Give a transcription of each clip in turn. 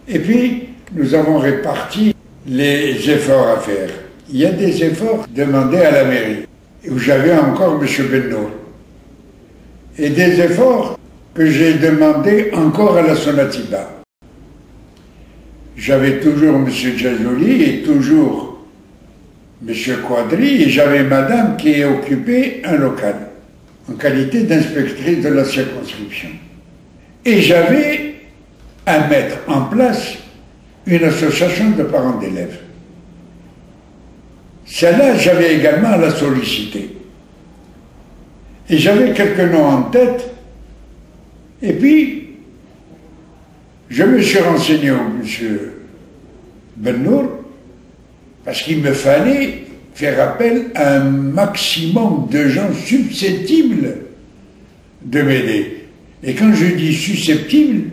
Et puis, nous avons réparti les efforts à faire. Il y a des efforts demandés à la mairie, où j'avais encore M. Bennour. Et des efforts que j'ai demandés encore à la Sonatiba. J'avais toujours M. Djazoli et toujours M. Quadri, et j'avais madame qui occupait un local, en qualité d'inspectrice de la circonscription. Et j'avais à mettre en place une association de parents d'élèves. Celle-là, j'avais également à la solliciter. Et j'avais quelques noms en tête, et puis je me suis renseigné au monsieur Bennour, parce qu'il me fallait faire appel à un maximum de gens susceptibles de m'aider. Et quand je dis susceptibles,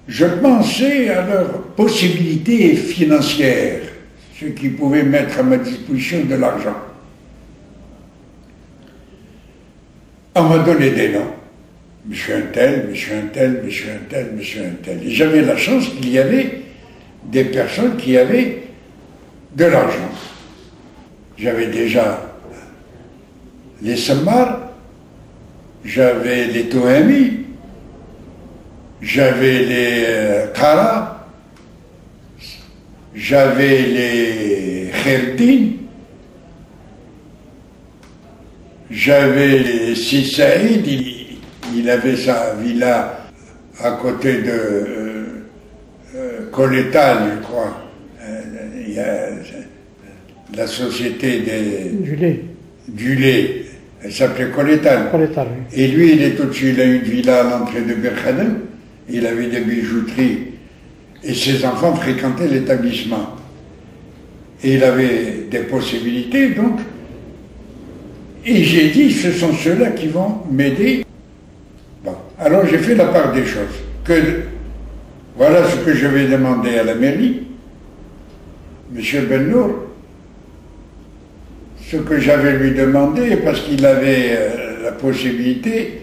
je pensais à leurs possibilités financières, ceux qui pouvaient mettre à ma disposition de l'argent. On m'a donné des noms. Monsieur un tel, monsieur un tel, monsieur un tel, monsieur un tel. Et j'avais la chance qu'il y avait des personnes qui avaient de l'argent. J'avais déjà les Samar, j'avais les Tohami, j'avais les Kara, j'avais les Kherdin, j'avais les Sissaïd, il avait sa villa à côté de Colétal, je crois. Il y a la société du lait, elle s'appelait Colétal. Oui. Et lui, il est au-dessus, il a une villa à l'entrée de Berkhanem, il avait des bijouteries, et ses enfants fréquentaient l'établissement. Et il avait des possibilités, donc. Et j'ai dit, ce sont ceux-là qui vont m'aider. Bon, alors j'ai fait la part des choses. Voilà ce que je vais demander à la mairie. Monsieur Bennour, ce que j'avais lui demandé, parce qu'il avait la possibilité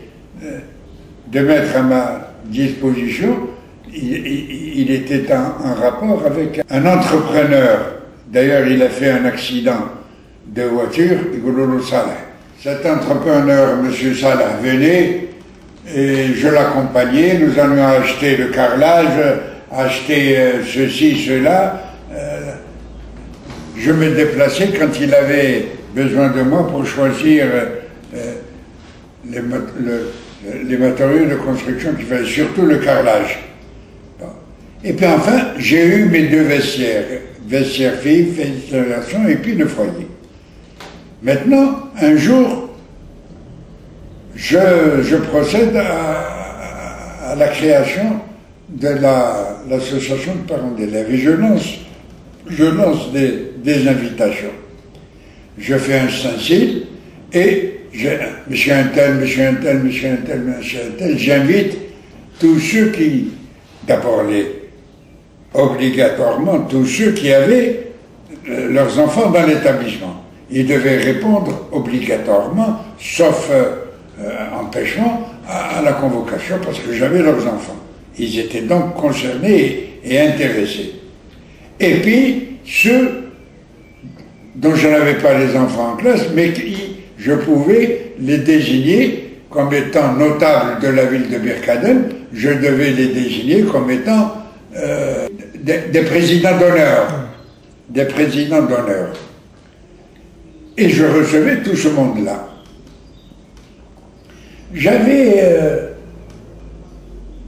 de mettre à ma disposition, il était en rapport avec un entrepreneur. D'ailleurs, il a fait un accident de voiture, Igololo Salah. Cet entrepreneur, M. Salah, venait et je l'accompagnais. Nous allions acheter le carrelage, acheter ceci, cela. Je me déplaçais quand il avait besoin de moi pour choisir les matériaux de construction qu'il fallait, surtout le carrelage. Bon. Et puis enfin, j'ai eu mes deux vestiaire filles, vestiaire garçon, et puis le foyer. Maintenant, un jour, je procède à la création de l'association de parents d'élèves et je lance des invitations. Je fais un stencil et monsieur un tel, monsieur un tel, monsieur un tel, monsieur un tel, j'invite tous ceux qui, d'abord obligatoirement, tous ceux qui avaient leurs enfants dans l'établissement. Ils devaient répondre obligatoirement, sauf empêchement, à la convocation parce que j'avais leurs enfants. Ils étaient donc concernés et intéressés. Et puis, ceux dont je n'avais pas les enfants en classe, mais qui, je pouvais les désigner comme étant notables de la ville de Berkhanem, je devais les désigner comme étant des présidents d'honneur. Des présidents d'honneur. Et je recevais tout ce monde-là. J'avais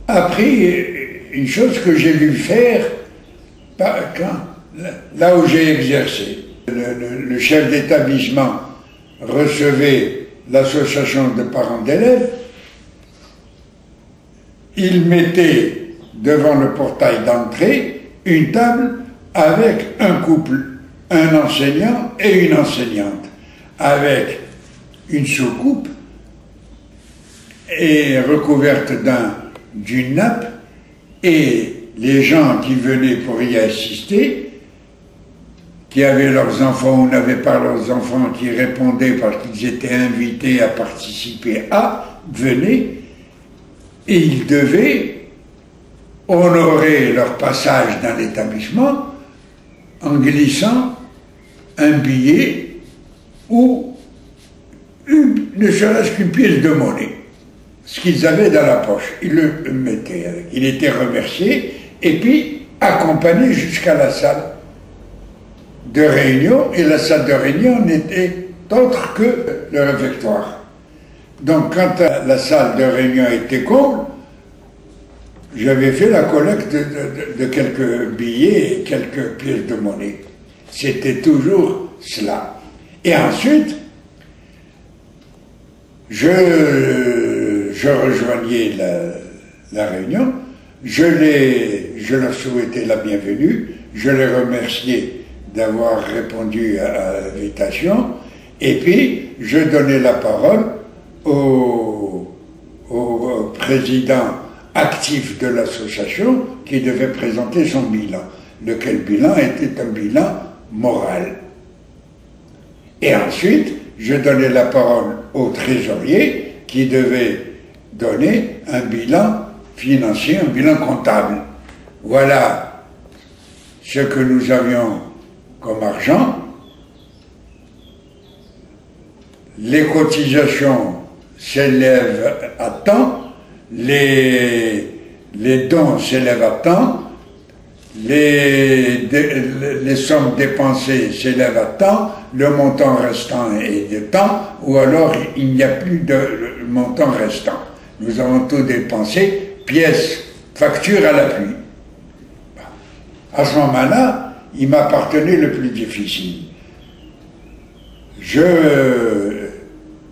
appris une chose que j'ai vu faire là où j'ai exercé. Le chef d'établissement recevait l'association de parents d'élèves, il mettait devant le portail d'entrée une table avec un couple, un enseignant et une enseignante, avec une soucoupe et recouverte d'une nappe, et les gens qui venaient pour y assister, qui avaient leurs enfants ou n'avaient pas leurs enfants, qui répondaient parce qu'ils étaient invités à participer venaient, et ils devaient honorer leur passage dans l'établissement en glissant un billet ou ne serait-ce qu'une pièce de monnaie. Ce qu'ils avaient dans la poche, ils le mettaient avec. Il était remercié et puis accompagné jusqu'à la salle de réunion, et la salle de réunion n'était autre que le réfectoire. Donc quand la salle de réunion était comble, j'avais fait la collecte de quelques billets et quelques pièces de monnaie. C'était toujours cela. Et ensuite, je rejoignais la réunion, je leur souhaitais la bienvenue, je les remerciais d'avoir répondu à l'invitation, et puis je donnais la parole au président actif de l'association qui devait présenter son bilan, lequel bilan était un bilan moral. Et ensuite, je donnais la parole au trésorier qui devait donner un bilan financier, un bilan comptable. Voilà ce que nous avions comme argent. Les cotisations s'élèvent à temps, les dons s'élèvent à temps, les sommes dépensées s'élèvent à temps, le montant restant est de temps, ou alors il n'y a plus de montant restant. Nous avons tout dépensé, pièces, factures à l'appui. À ce moment-là, il m'appartenait le plus difficile. Je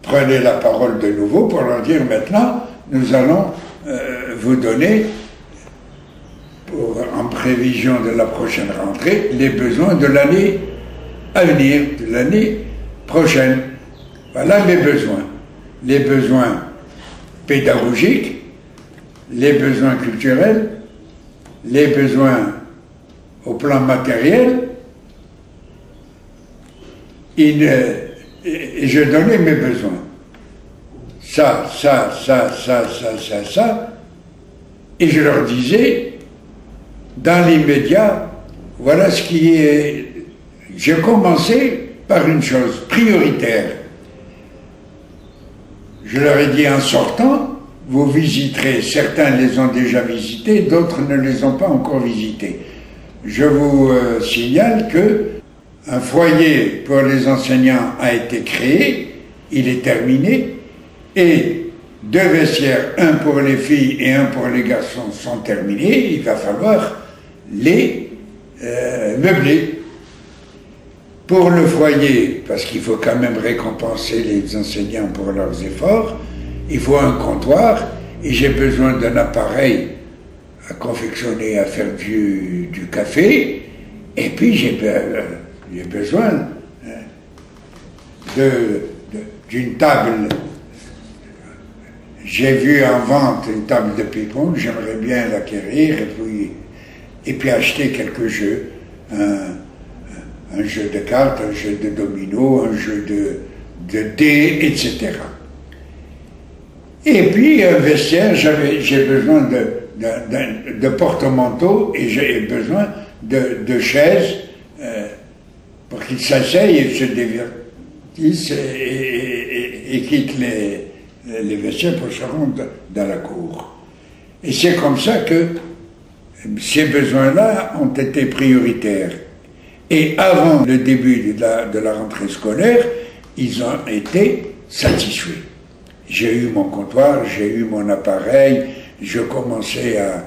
prenais la parole de nouveau pour leur dire maintenant, nous allons vous donner, en prévision de la prochaine rentrée, les besoins de l'année à venir, de l'année prochaine. Voilà mes besoins. Les besoins pédagogiques, les besoins culturels, les besoins au plan matériel, et je donnais mes besoins. Ça, et je leur disais, dans l'immédiat, voilà ce qui est... J'ai commencé par une chose prioritaire. Je leur ai dit en sortant, vous visiterez, certains les ont déjà visités, d'autres ne les ont pas encore visités. Je vous signale que un foyer pour les enseignants a été créé, il est terminé, et 2 vestiaires, un pour les filles et un pour les garçons, sont terminés. Il va falloir les meubler. Pour le foyer, parce qu'il faut quand même récompenser les enseignants pour leurs efforts, il faut un comptoir, et j'ai besoin d'un appareil à confectionner, à faire du café, et puis j'ai besoin d'une table. J'ai vu en vente une table de ping-pong, j'aimerais bien l'acquérir, et puis acheter quelques jeux, un jeu de cartes, un jeu de domino, un jeu de dés, etc. Et puis un vestiaire, j'ai besoin de porte-manteau, et j'ai besoin de chaises pour qu'ils s'asseyent et se divertissent et quittent les vestiaires pour se rendre dans la cour. Et c'est comme ça que ces besoins-là ont été prioritaires. Et avant le début de la rentrée scolaire, ils ont été satisfaits. J'ai eu mon comptoir, j'ai eu mon appareil, je commençais à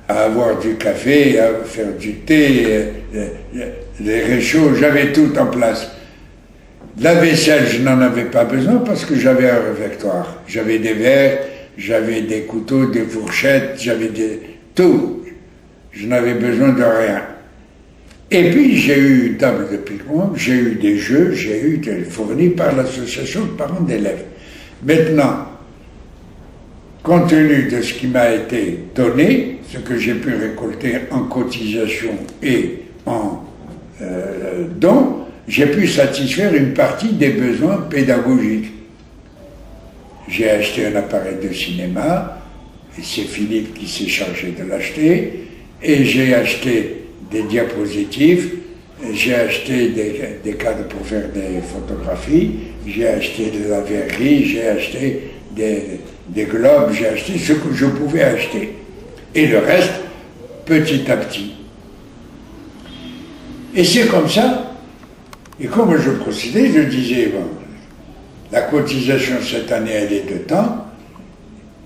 avoir du café, à faire du thé, les réchauds, j'avais tout en place. La vaisselle, je n'en avais pas besoin parce que j'avais un réfectoire. J'avais des verres, j'avais des couteaux, des fourchettes, j'avais tout. Je n'avais besoin de rien. Et puis j'ai eu une table de ping-pong, j'ai eu des jeux, j'ai eu fournis par l'association de parents d'élèves. Maintenant, compte tenu de ce qui m'a été donné, ce que j'ai pu récolter en cotisation et en dons, j'ai pu satisfaire une partie des besoins pédagogiques. J'ai acheté un appareil de cinéma, Et c'est Philippe qui s'est chargé de l'acheter. Et j'ai acheté des diapositives, j'ai acheté des cadres pour faire des photographies, j'ai acheté de la verrerie, j'ai acheté des globes, j'ai acheté ce que je pouvais acheter. Et le reste, petit à petit. Et c'est comme ça. Et comme je procédais, je disais, bon, la cotisation cette année, elle est de temps.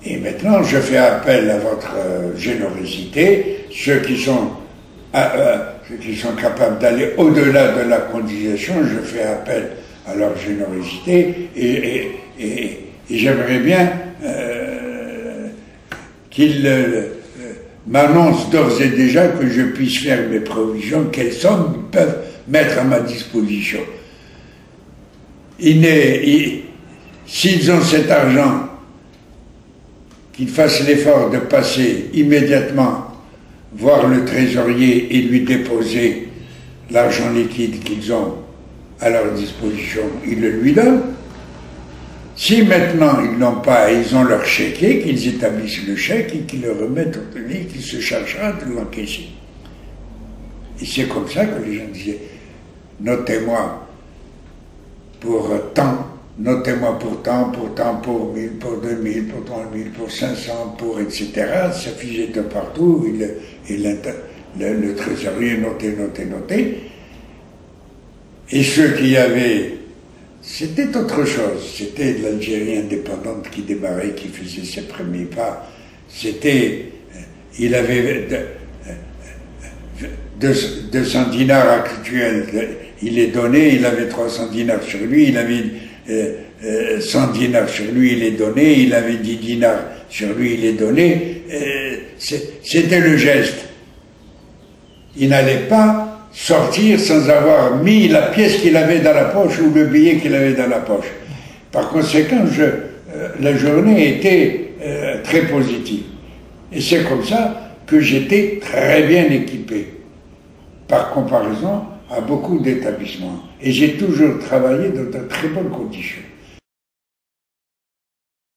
Et maintenant, je fais appel à votre générosité. Ceux qui sont capables d'aller au-delà de la cotisation, je fais appel à leur générosité. Et j'aimerais bien qu'ils m'annoncent d'ores et déjà que je puisse faire mes provisions, quelles sommes ils peuvent mettre à ma disposition. S'ils ont cet argent, qu'ils fassent l'effort de passer immédiatement voir le trésorier et lui déposer l'argent liquide qu'ils ont à leur disposition, ils le lui donnent. Si maintenant ils n'ont pas, ils ont leur chéquier, qu'ils établissent le chèque et qu'ils le remettent au tenant, qu'il se chargera de l'encaisser. Et c'est comme ça que les gens disaient, notez-moi pour temps, notez-moi pour temps, pour 1000, pour 2000, pour 3000, pour 500, pour etc. Ça fusait de partout, et le trésorier notait. Et ceux qui avaient, c'était autre chose, c'était l'Algérie indépendante qui démarrait, qui faisait ses premiers pas. C'était, il avait 200 dinars actuels, il les donnait, il avait 300 dinars sur lui, il avait 100 dinars sur lui, il les donnait, il avait 10 dinars sur lui, il les donnait. C'était le geste. Il n'allait pas sortir sans avoir mis la pièce qu'il avait dans la poche ou le billet qu'il avait dans la poche. Par conséquent, la journée était très positive. Et c'est comme ça que j'étais très bien équipé, par comparaison à beaucoup d'établissements. Et j'ai toujours travaillé dans de très bonnes conditions.